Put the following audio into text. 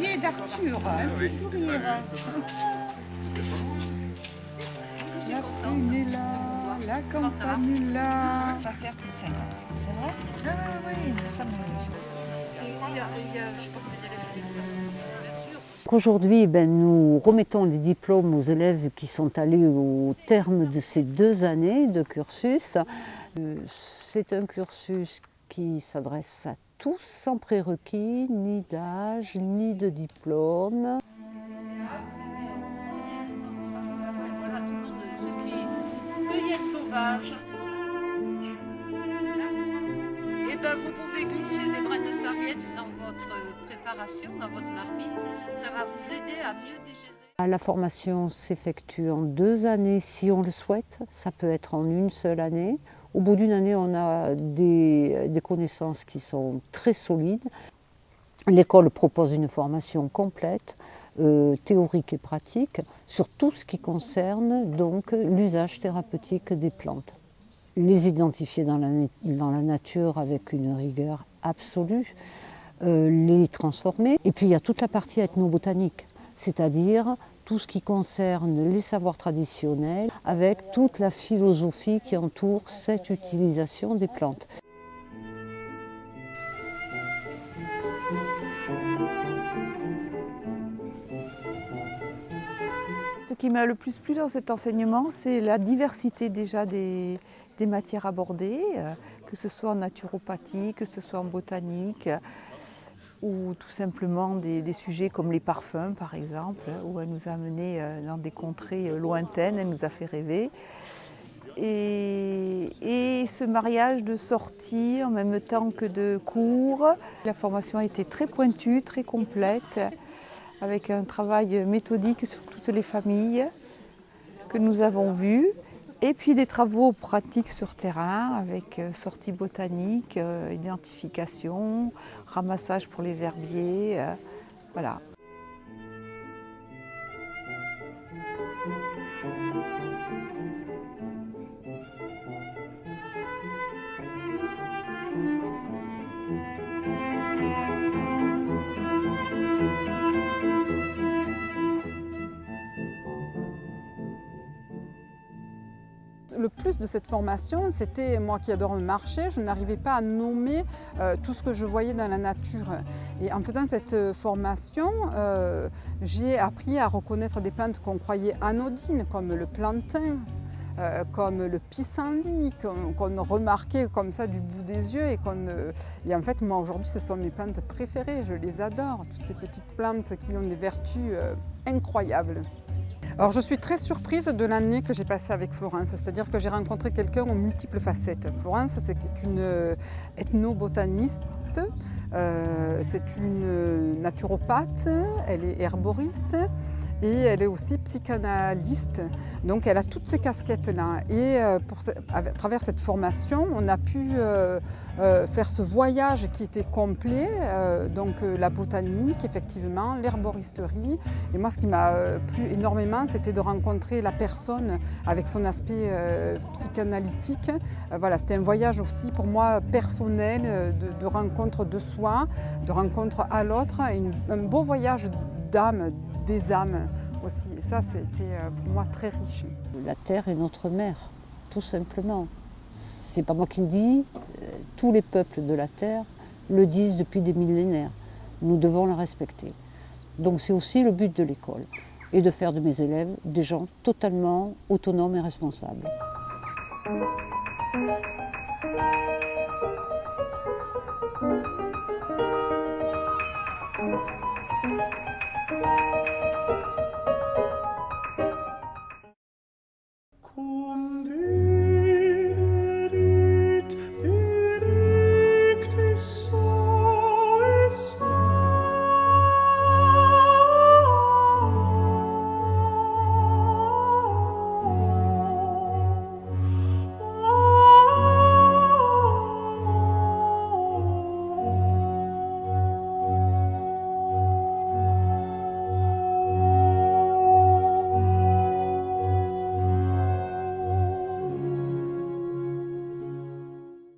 collier d'Arthur, un petit sourire. La prune est là, la campagne est là. Ça va faire plus de 5 ans, c'est vrai? Ah oui, c'est ça. Aujourd'hui, nous remettons les diplômes aux élèves qui sont allés au terme de ces 2 années de cursus. C'est un cursus qui s'adresse à tous, sans prérequis, ni d'âge, ni de diplôme. Voilà tout le monde ce qui est cueillette sauvage. Et vous pouvez glisser des brins de sarriette dans votre préparation, dans votre marmite. Ça va vous aider à mieux digérer. La formation s'effectue en 2 années si on le souhaite. Ça peut être en une seule année. Au bout d'une année, on a des connaissances qui sont très solides. L'école propose une formation complète, théorique et pratique, sur tout ce qui concerne donc l'usage thérapeutique des plantes. Les identifier dans la nature avec une rigueur absolue, les transformer. Et puis il y a toute la partie ethnobotanique, c'est-à-dire tout ce qui concerne les savoirs traditionnels avec toute la philosophie qui entoure cette utilisation des plantes. Ce qui m'a le plus plu dans cet enseignement, c'est la diversité déjà des matières abordées, que ce soit en naturopathie, que ce soit en botanique, ou tout simplement des sujets comme les parfums par exemple, où elle nous a amenés dans des contrées lointaines, elle nous a fait rêver. Et ce mariage de sortie en même temps que de cours, la formation a été très pointue, très complète, avec un travail méthodique sur toutes les familles que nous avons vues. Et puis des travaux pratiques sur terrain avec sortie botanique, identification, ramassage pour les herbiers, voilà. Le plus de cette formation, c'était moi qui adore le marché, je n'arrivais pas à nommer tout ce que je voyais dans la nature. Et en faisant cette formation, j'ai appris à reconnaître des plantes qu'on croyait anodines, comme le plantain, comme le pissenlit, qu'on remarquait comme ça du bout des yeux. Et en fait, moi aujourd'hui, ce sont mes plantes préférées, je les adore, toutes ces petites plantes qui ont des vertus incroyables. Alors je suis très surprise de l'année que j'ai passée avec Florence, c'est-à-dire que j'ai rencontré quelqu'un aux multiples facettes. Florence, c'est une ethnobotaniste, c'est une naturopathe, elle est herboriste et elle est aussi psychanalyste. Donc elle a toutes ces casquettes-là. Et à travers cette formation, on a pu faire ce voyage qui était complet, donc la botanique, effectivement, l'herboristerie. Et moi, ce qui m'a plu énormément, c'était de rencontrer la personne avec son aspect psychanalytique. Voilà, c'était un voyage aussi pour moi personnel, de rencontre de soi, de rencontre à l'autre, un beau voyage d'âme, des âmes aussi. Et ça, c'était pour moi très riche. La terre est notre mère, tout simplement. C'est pas moi qui le dis, tous les peuples de la terre le disent depuis des millénaires. Nous devons la respecter. Donc c'est aussi le but de l'école, et de faire de mes élèves des gens totalement autonomes et responsables.